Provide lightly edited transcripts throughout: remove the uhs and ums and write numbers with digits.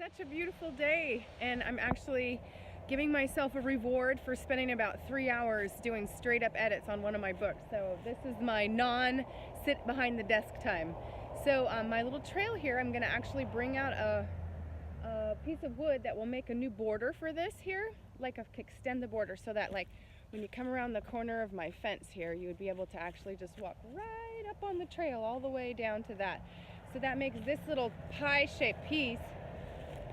such a beautiful day, and I'm actually giving myself a reward for spending about 3 hours doing straight up edits on one of my books. So this is my non-sit behind the desk time. So my little trail here, I'm going to actually bring out a piece of wood that will make a new border for this here, like extend the border so that like when you come around the corner of my fence here, you would be able to actually just walk right up on the trail all the way down to that. So that makes this little pie-shaped piece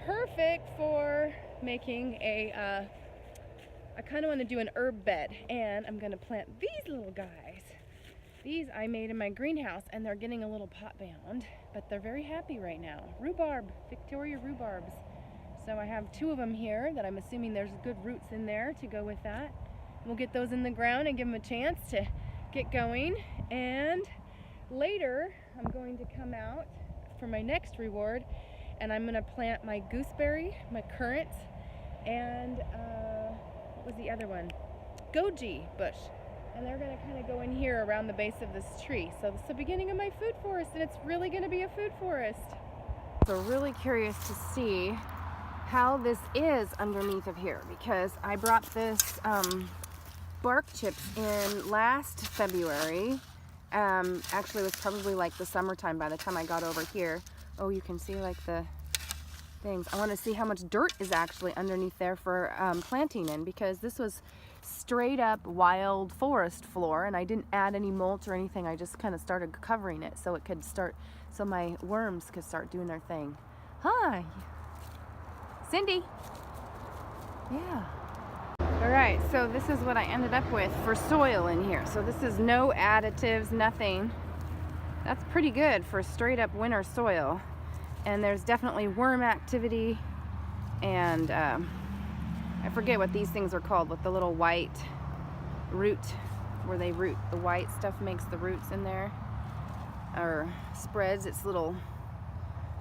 perfect for making a, I kind of want to do an herb bed, and I'm going to plant these little guys. These I made in my greenhouse, and they're getting a little pot bound, but they're very happy right now. Rhubarb, Victoria rhubarbs. So I have 2 of them here that I'm assuming there's good roots in there to go with that. We'll get those in the ground and give them a chance to get going, and later I'm going to come out for my next reward, and I'm going to plant my gooseberry, my currant, and what was the other one? Goji bush. And they're going to kind of go in here around the base of this tree. So this is the beginning of my food forest, and it's really going to be a food forest. So really curious to see how this is underneath of here, because I brought this bark chips in last February. Actually, it was probably like the summertime by the time I got over here. Oh, you can see like the things. I want to see how much dirt is actually underneath there for planting in, because this was straight up wild forest floor, and I didn't add any mulch or anything. I just kind of started covering it so it could start, so my worms could start doing their thing. Hi, Cindy. Yeah. All right, so this is what I ended up with for soil in here. So this is no additives, nothing. That's pretty good for straight up winter soil. And there's definitely worm activity, and I forget what these things are called, with the little white root, where they root, the white stuff makes the roots in there, or spreads its little,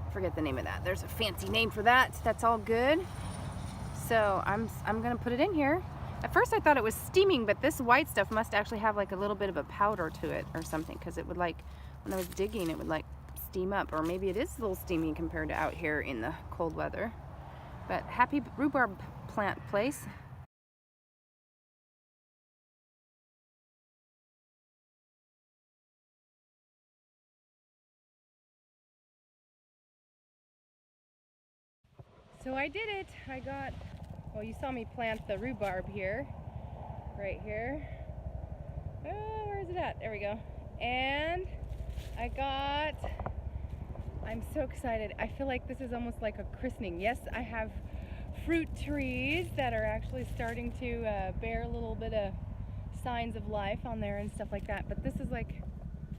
I forget the name of that. There's a fancy name for that. That's all good. So I'm gonna put it in here. At first I thought it was steaming, but this white stuff must actually have like a little bit of a powder to it or something, because it would, like, when I was digging, it would like steam up, or maybe it is a little steamy compared to out here in the cold weather. But happy rhubarb plant place. So I did it. I got, well, you saw me plant the rhubarb here, right here. Oh, where is it at? There we go. And I'm so excited. I feel like this is almost like a christening. Yes, I have fruit trees that are actually starting to bear a little bit of signs of life on there and stuff like that. But this is like,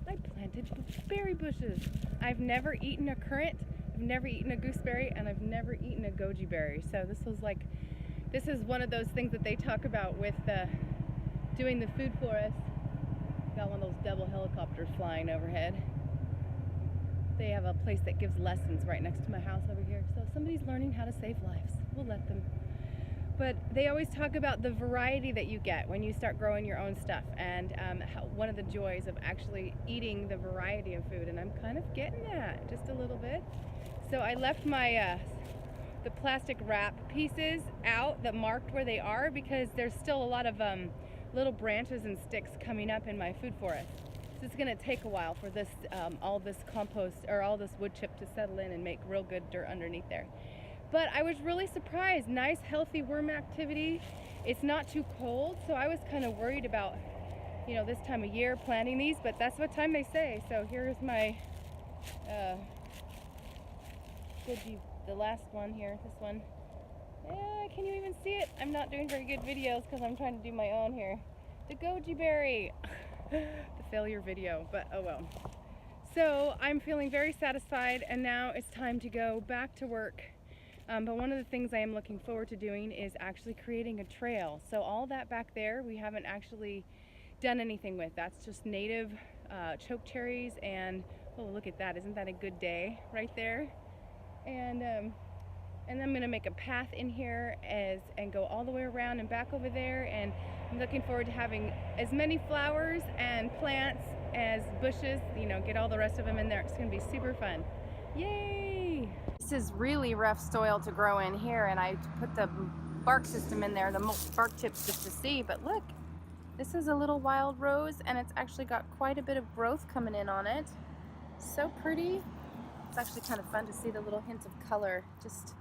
I planted berry bushes. I've never eaten a currant, I've never eaten a gooseberry, and I've never eaten a goji berry. So this is one of those things that they talk about with doing the food forest. Got one of those double helicopters flying overhead. They have a place that gives lessons right next to my house over here. So if somebody's learning how to save lives, we'll let them. But they always talk about the variety that you get when you start growing your own stuff, and one of the joys of actually eating the variety of food, and I'm kind of getting that just a little bit. So I left my the plastic wrap pieces out that marked where they are, because there's still a lot of little branches and sticks coming up in my food forest. So it's going to take a while for this all this compost, or all this wood chip, to settle in and make real good dirt underneath there. But I was really surprised. Nice healthy worm activity. It's not too cold, so I was kind of worried about, you know, this time of year planting these, but that's what time they say. So here's my the last one here, this one. Can you even see it? I'm not doing very good videos because I'm trying to do my own here. The goji berry. The failure video, but oh well. So I'm feeling very satisfied, and now it's time to go back to work. But one of the things I am looking forward to doing is actually creating a trail. So all that back there, we haven't actually done anything with. That's just native choke cherries, and oh, look at that. Isn't that a good day right there? And I'm gonna make a path in here and go all the way around and back over there, and I'm looking forward to having as many flowers and plants as bushes, you know, get all the rest of them in there. It's gonna be super fun. Yay! This is really rough soil to grow in here, and I put the bark system in there, the bark tips, just to see. But look, this is a little wild rose, and it's actually got quite a bit of growth coming in on it. So pretty. It's actually kind of fun to see the little hints of color. Just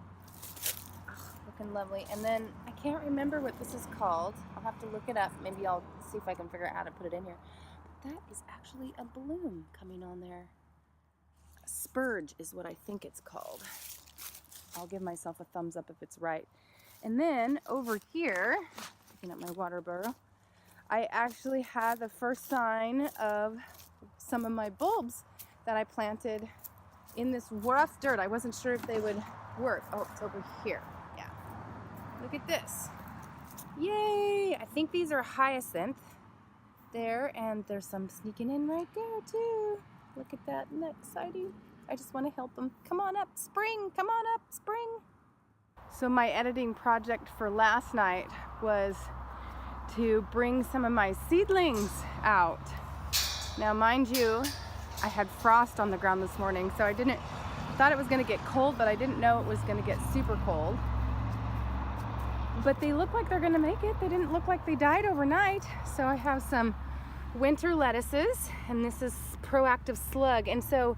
looking lovely. And then I can't remember what this is called. I'll have to look it up. Maybe I'll see if I can figure out how to put it in here. But that is actually a bloom coming on there. A spurge is what I think it's called. I'll give myself a thumbs up if it's right. And then over here, picking up my water barrel, I actually had the first sign of some of my bulbs that I planted in this rough dirt. I wasn't sure if they would work. Oh, it's over here. Yeah. Look at this. Yay! I think these are hyacinth there, and there's some sneaking in right there too. Look at that. Isn't that exciting? I just want to help them. Come on up, spring. Come on up, spring. So my editing project for last night was to bring some of my seedlings out. Now, mind you, I had frost on the ground this morning, so I thought it was going to get cold, but I didn't know it was going to get super cold. But they look like they're going to make it. They didn't look like they died overnight. So I have some winter lettuces, and this is proactive slug, and so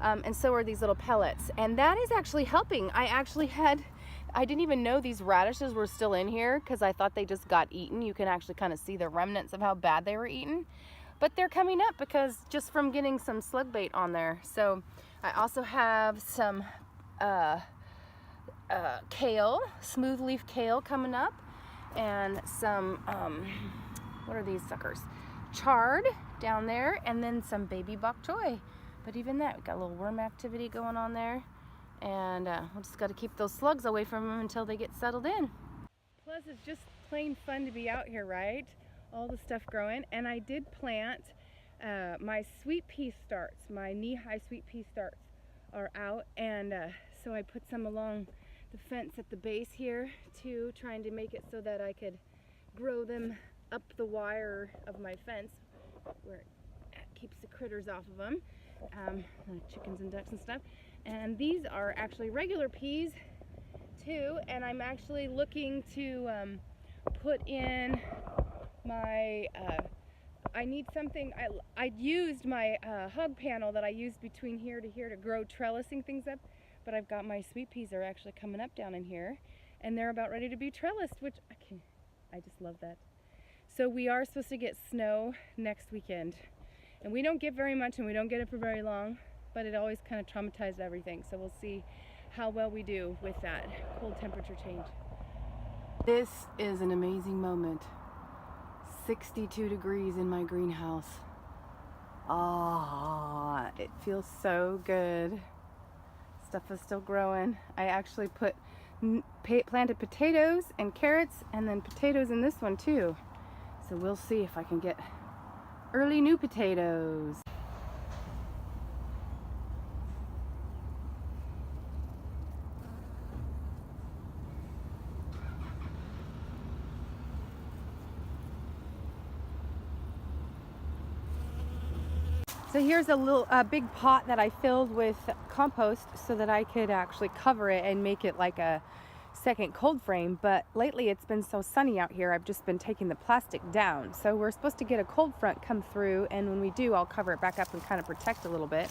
are these little pellets, and that is actually helping. I didn't even know these radishes were still in here because I thought they just got eaten. You can actually kind of see the remnants of how bad they were eaten. But they're coming up because just from getting some slug bait on there. So I also have some kale, smooth leaf kale coming up, and some, what are these suckers? Chard down there, and then some baby bok choy. But even that, we got a little worm activity going on there. And we'll just got to keep those slugs away from them until they get settled in. Plus, it's just plain fun to be out here, right? All the stuff growing. And I did plant my sweet pea starts, my knee-high sweet pea starts are out. And so I put some along the fence at the base here too, trying to make it so that I could grow them up the wire of my fence where it keeps the critters off of them, chickens and ducks and stuff. And these are actually regular peas too, and I'm actually looking to put in my, I need something, I used my hug panel that I used between here to here to grow trellising things up, but I've got my sweet peas are actually coming up down in here, and they're about ready to be trellised, which I just love that. So we are supposed to get snow next weekend, and we don't get very much, and we don't get it for very long, but it always kind of traumatized everything. So we'll see how well we do with that cold temperature change. This is an amazing moment. 62 degrees in my greenhouse. Ah, it feels so good. Stuff is still growing. I actually planted potatoes and carrots, and then potatoes in this one too. So we'll see if I can get early new potatoes. So here's a big pot that I filled with compost so that I could actually cover it and make it like a second cold frame. But lately it's been so sunny out here, I've just been taking the plastic down. So we're supposed to get a cold front come through, and when we do, I'll cover it back up and kind of protect a little bit.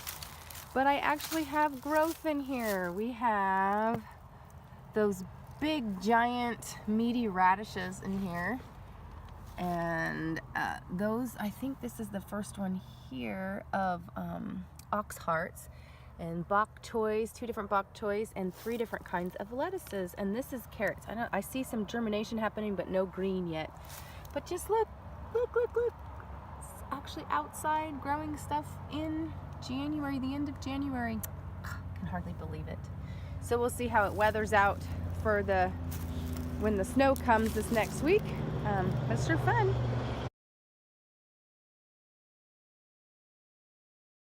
But I actually have growth in here. We have those big, giant, meaty radishes in here. And those, I think this is the first one here of ox hearts and bok choys, 2 different bok choys, and 3 different kinds of lettuces. And this is carrots. I see some germination happening, but no green yet. But just look. It's actually outside growing stuff in January, the end of January. I can hardly believe it. So we'll see how it weathers out for when the snow comes this next week. But it's sure fun.